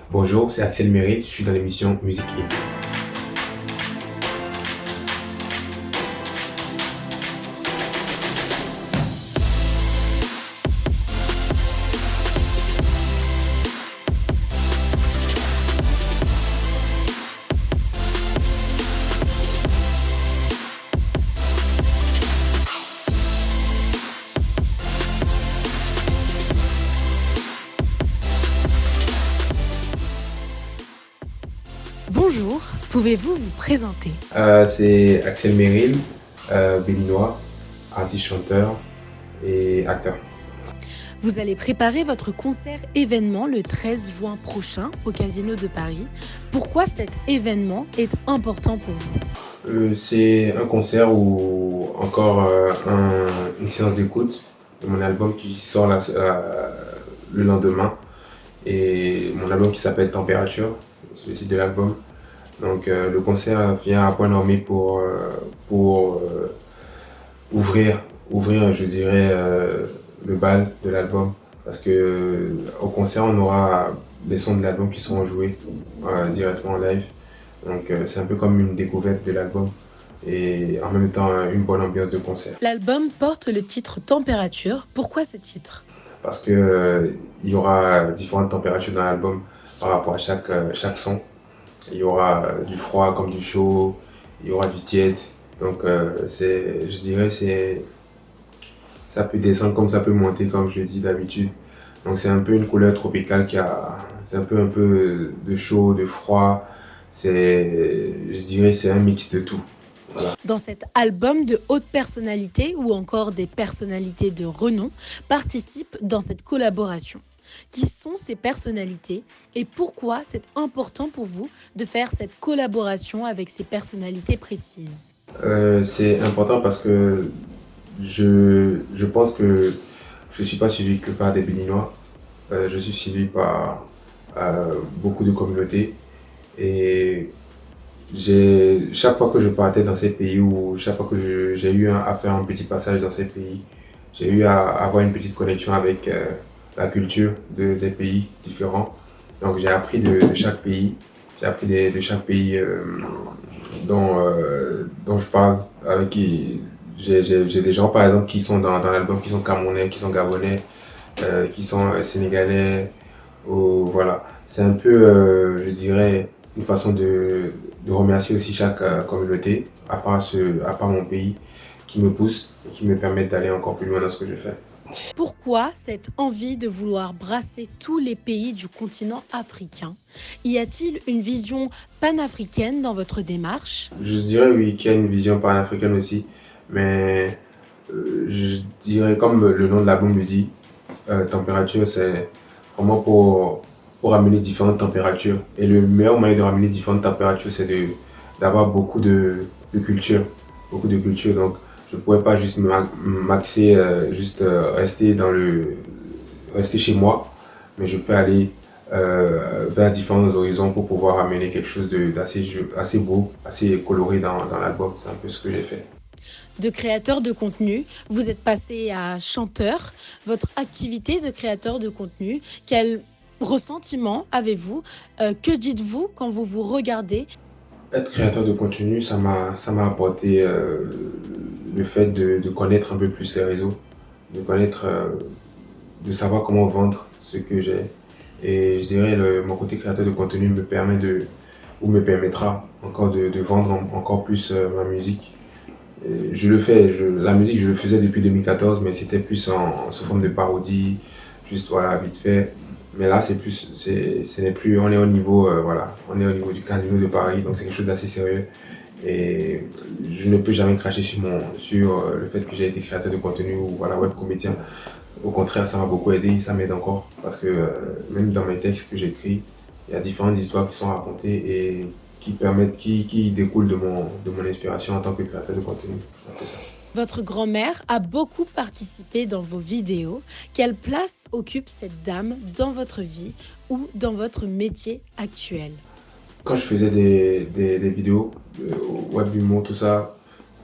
Bonjour, c'est Axel Meryl, je suis dans l'émission Musique Libre. Bonjour, pouvez-vous vous présenter? C'est Axel Meryl, béninois, artiste-chanteur et acteur. Vous allez préparer votre concert événement le 13 juin prochain au Casino de Paris. Pourquoi cet événement est important pour vous? C'est un concert ou encore une séance d'écoute de mon album qui sort le lendemain. Et mon album qui s'appelle Température, c'est le titre de l'album. Donc le concert vient à point nommé pour ouvrir, je dirais, le bal de l'album. Parce que au concert, on aura les sons de l'album qui seront joués directement en live. Donc c'est un peu comme une découverte de l'album et en même temps une bonne ambiance de concert. L'album porte le titre Température. Pourquoi ce titre? Parce que il y aura différentes températures dans l'album par rapport à chaque son. Il y aura du froid comme du chaud, il y aura du tiède. Donc je dirais ça peut descendre comme ça peut monter comme je le dis d'habitude. Donc c'est un peu une couleur tropicale c'est un peu de chaud, de froid. Je dirais c'est un mix de tout. Voilà. Dans cet album, de hautes personnalités ou encore des personnalités de renom participent dans cette collaboration. Qui sont ces personnalités et pourquoi c'est important pour vous de faire cette collaboration avec ces personnalités précises? C'est important parce que je pense que je ne suis pas suivi que par des Béninois. Je suis suivi par beaucoup de communautés. Et chaque fois que je partais dans ces pays ou chaque fois que j'ai eu à faire un petit passage dans ces pays, j'ai eu à avoir une petite connexion avec la culture des pays différents. Donc j'ai appris de chaque pays, de chaque pays dont je parle, avec qui j'ai des gens par exemple qui sont dans l'album, qui sont camerounais, qui sont gabonais, qui sont sénégalais, voilà. C'est un peu, je dirais, une façon de remercier aussi chaque communauté, à part mon pays, qui me pousse et qui me permet d'aller encore plus loin dans ce que je fais. Pourquoi cette envie de vouloir brasser tous les pays du continent africain? Y a-t-il une vision panafricaine dans votre démarche? Je dirais oui qu'il y a une vision panafricaine aussi, mais je dirais comme le nom de l'album le dit, température, c'est vraiment pour ramener différentes températures. Et le meilleur moyen de ramener différentes températures, c'est d'avoir beaucoup de culture. Beaucoup de culture. Donc, je ne pourrais pas juste m'axer, rester chez moi, mais je peux aller vers différents horizons pour pouvoir amener quelque chose assez beau, assez coloré dans l'album. C'est un peu ce que j'ai fait. De créateur de contenu, vous êtes passé à chanteur. Votre activité de créateur de contenu, quel ressentiment avez-vous? Que dites-vous quand vous vous regardez? Être créateur de contenu, ça m'a apporté le fait de connaître un peu plus les réseaux, de connaître, de savoir comment vendre ce que j'ai. Et je dirais mon côté créateur de contenu me permettra encore de vendre encore plus ma musique. Et la musique je le faisais depuis 2014, mais c'était plus sous forme de parodie, juste voilà, vite fait. Mais là, ce n'est plus, on est au niveau, voilà, on est au niveau du Casino de Paris, donc c'est quelque chose d'assez sérieux. Et je ne peux jamais cracher sur le fait que j'ai été créateur de contenu ou voilà, web comédien. Au contraire, ça m'a beaucoup aidé, ça m'aide encore. Parce que même dans mes textes que j'écris, il y a différentes histoires qui sont racontées et qui découlent de mon inspiration en tant que créateur de contenu. C'est ça. Votre grand-mère a beaucoup participé dans vos vidéos. Quelle place occupe cette dame dans votre vie ou dans votre métier actuel? Quand je faisais des vidéos, web humour, tout ça,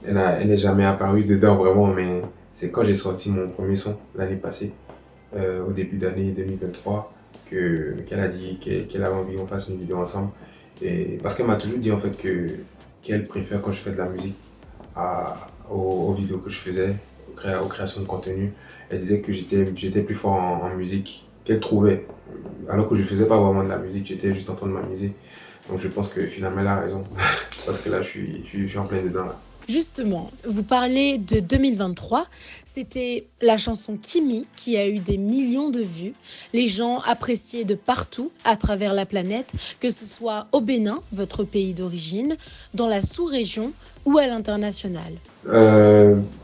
elle n'est jamais apparue dedans vraiment, mais c'est quand j'ai sorti mon premier son l'année passée, au début d'année 2023. qu'elle a dit qu'elle avait envie qu'on fasse une vidéo ensemble. Et parce qu'elle m'a toujours dit en fait qu'elle préfère quand je fais de la musique aux vidéos que je faisais, aux créations de contenu. Elle disait que j'étais plus fort en musique qu'elle trouvait. Alors que je faisais pas vraiment de la musique, j'étais juste en train de m'amuser. Donc je pense que finalement elle a raison. Parce que là je suis en plein dedans là. Justement, vous parlez de 2023, c'était la chanson Kimi qui a eu des millions de vues. Les gens appréciaient de partout à travers la planète, que ce soit au Bénin, votre pays d'origine, dans la sous-région ou à l'international.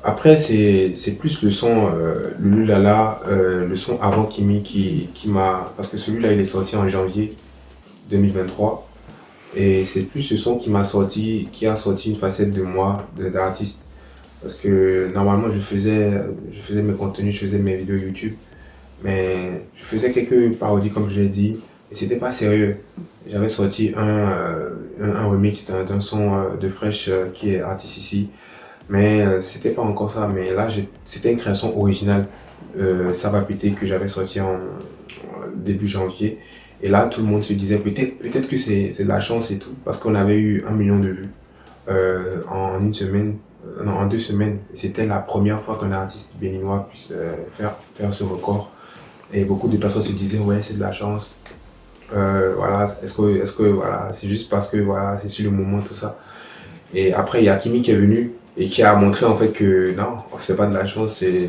Après, c'est plus le son, le Lulala, le son avant Kimi qui m'a. Parce que celui-là, il est sorti en janvier 2023. Et c'est plus ce son qui a sorti une facette de moi, d'artiste. Parce que normalement, je faisais mes contenus, je faisais mes vidéos YouTube. Mais je faisais quelques parodies, comme je l'ai dit. Et c'était pas sérieux. J'avais sorti un remix d'un son de Fresh qui est artiste ici. Mais c'était pas encore ça. Mais là, c'était une création originale. Ça va péter que j'avais sorti en début janvier. Et là, tout le monde se disait peut-être que c'est de la chance et tout. Parce qu'on avait eu 1 million de vues en une semaine. Non, en 2 semaines. C'était la première fois qu'un artiste béninois puisse faire ce record. Et beaucoup de personnes se disaient ouais, c'est de la chance. Voilà, est-ce que voilà, c'est juste parce que voilà, c'est sur le moment, tout ça. Et après, il y a Kimi qui est venu et qui a montré en fait que non, c'est pas de la chance, je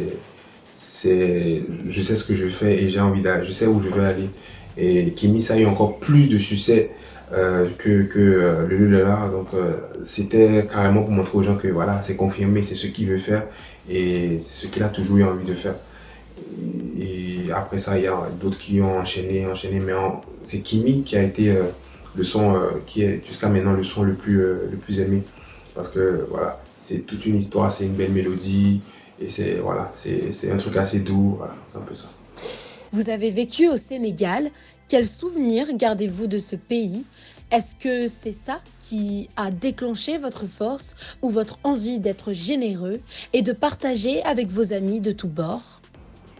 sais ce que je fais et j'ai envie d'aller, je sais où je veux aller. Et Kimi, ça a eu encore plus de succès que le Lulala. Donc, c'était carrément pour montrer aux gens que voilà, c'est confirmé, c'est ce qu'il veut faire et c'est ce qu'il a toujours eu envie de faire. Et après ça, il y a d'autres qui ont enchaîné, mais c'est Kimi qui a été le son qui est jusqu'à maintenant le son le plus aimé. Parce que voilà, c'est toute une histoire, c'est une belle mélodie, et c'est un truc assez doux, voilà, c'est un peu ça. Vous avez vécu au Sénégal. Quels souvenirs gardez-vous de ce pays? Est-ce que c'est ça qui a déclenché votre force ou votre envie d'être généreux et de partager avec vos amis de tous bords?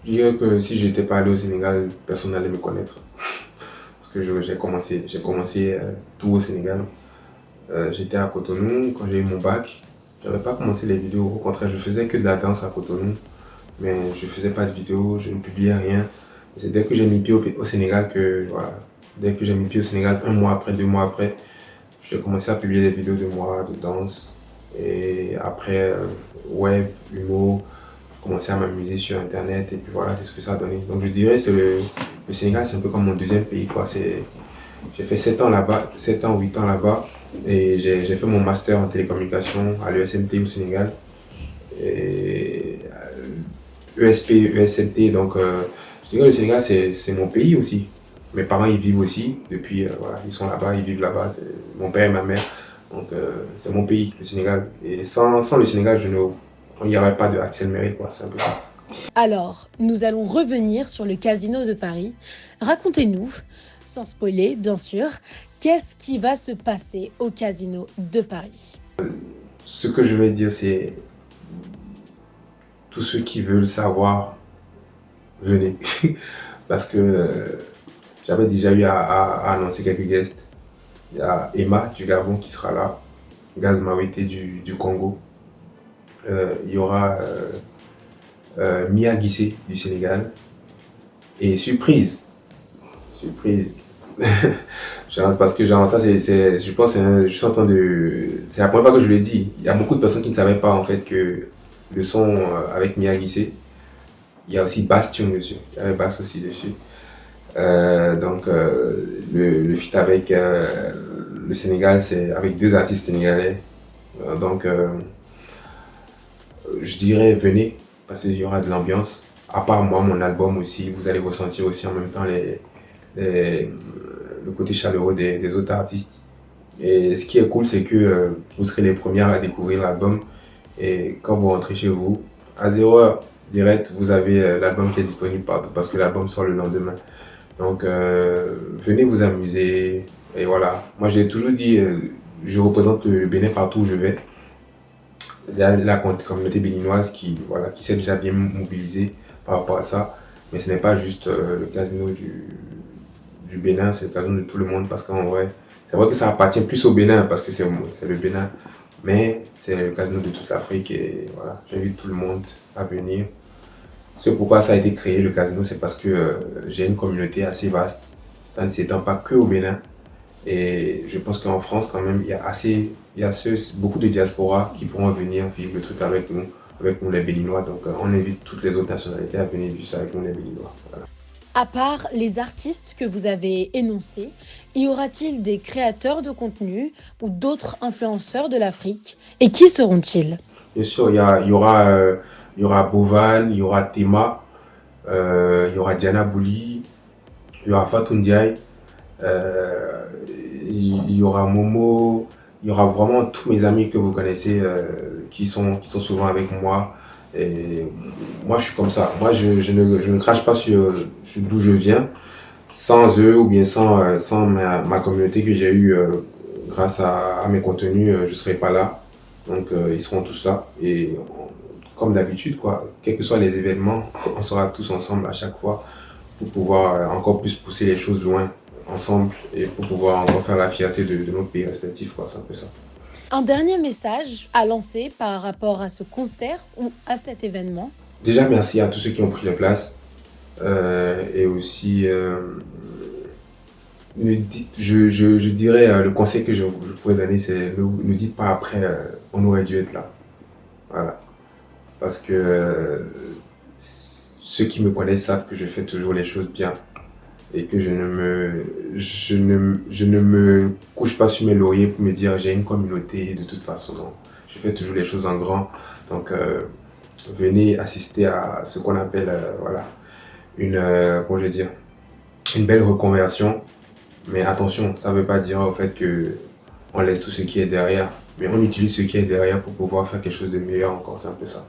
Je dirais que si j'étais pas allé au Sénégal, personne n'allait me connaître. Parce que j'ai commencé tout au Sénégal. J'étais à Cotonou quand j'ai eu mon bac. J'avais pas commencé les vidéos, au contraire, je faisais que de la danse à Cotonou. Mais je faisais pas de vidéos, je ne publiais rien. C'est dès que j'ai mis pied au Sénégal que, voilà, dès que j'ai mis pied au Sénégal, 1 mois après, 2 mois après, j'ai commencé à publier des vidéos de moi, de danse. Et après, web, humour, j'ai commencé à m'amuser sur Internet. Et puis voilà, c'est ce que ça a donné. Donc je dirais que le Sénégal, c'est un peu comme mon deuxième pays, quoi. J'ai fait 7 ans là-bas, 7 ans, 8 ans là-bas. Et j'ai fait mon master en télécommunication à l'ESMT au Sénégal. Et ESP, ESMT, donc je dirais que le Sénégal, c'est mon pays aussi. Mes parents y vivent aussi, depuis, voilà, ils sont là-bas, ils vivent là-bas, c'est mon père et ma mère. Donc c'est mon pays, le Sénégal. Et sans le Sénégal, il n'y aurait pas de Axel Meryl, quoi, c'est un peu ça. Alors, nous allons revenir sur le Casino de Paris. Racontez-nous, sans spoiler bien sûr, qu'est-ce qui va se passer au Casino de Paris? Ce que je vais dire, c'est tous ceux qui veulent savoir, venez. Parce que j'avais déjà eu à annoncer quelques guests. Il y a Emma du Gabon qui sera là, Gaz Mawete du Congo. Il y aura Mia Guissé du Sénégal. Et surprise. Genre, parce que genre ça je pense je suis en train de c'est la première fois que je le dis. Il y a beaucoup de personnes qui ne savaient pas en fait que le son avec Mia Guissé, il y a aussi Bastion dessus. Il y avait Bass aussi dessus. Donc le feat avec le Sénégal, c'est avec 2 artistes sénégalais. Donc je dirais venez parce qu'il y aura de l'ambiance. À part moi, mon album aussi, vous allez ressentir aussi en même temps les- le côté chaleureux des autres artistes. Et ce qui est cool, c'est que vous serez les premières à découvrir l'album. Et quand vous rentrez chez vous, à 0 heure direct, vous avez l'album qui est disponible partout parce que l'album sort le lendemain. Donc, venez vous amuser. Et voilà. Moi, j'ai toujours dit, je représente le Bénin partout où je vais. Il y a la communauté béninoise voilà, qui s'est déjà bien mobilisée par rapport à ça. Mais ce n'est pas juste le casino du Bénin, c'est le casino de tout le monde parce qu'en vrai, c'est vrai que ça appartient plus au Bénin parce que c'est le Bénin, mais c'est le casino de toute l'Afrique et voilà, j'invite tout le monde à venir. C'est pourquoi ça a été créé le casino, c'est parce que j'ai une communauté assez vaste. Ça ne s'étend pas que au Bénin. Et je pense qu'en France, quand même, il y a beaucoup de diaspora qui pourront venir vivre le truc avec nous les Béninois. Donc, on invite toutes les autres nationalités à venir vivre ça avec nous les Béninois. Voilà. À part les artistes que vous avez énoncés, y aura-t-il des créateurs de contenu ou d'autres influenceurs de l'Afrique? Et qui seront-ils? Bien sûr, il y aura Bovan, il y aura Tema, il y aura Diana Bouli, il y aura Fatou Ndiaye, euh, il y aura Momo, il y aura vraiment tous mes amis que vous connaissez qui sont souvent avec moi. Et moi, je suis comme ça. Moi, je ne crache pas sur d'où je viens. Sans eux ou bien sans ma communauté que j'ai eue grâce à mes contenus, je ne serais pas là. Donc, ils seront tous là. Et comme d'habitude, quoi, quels que soient les événements, on sera tous ensemble à chaque fois pour pouvoir encore plus pousser les choses loin ensemble et pour pouvoir encore faire la fierté de notre pays respectif, quoi. C'est un peu ça. Un dernier message à lancer par rapport à ce concert ou à cet événement? Déjà, merci à tous ceux qui ont pris la place. Et aussi, je dirais, le conseil que je pourrais donner, c'est ne dites pas après, on aurait dû être là. Voilà. Parce que ceux qui me connaissent savent que je fais toujours les choses bien et que je ne me couche pas sur mes lauriers pour me dire j'ai une communauté de toute façon. Non. Je fais toujours les choses en grand. Donc, venez assister à ce qu'on appelle voilà, comment je vais dire, une belle reconversion. Mais attention, ça ne veut pas dire au fait que on laisse tout ce qui est derrière. Mais on utilise ce qui est derrière pour pouvoir faire quelque chose de meilleur encore. C'est un peu ça.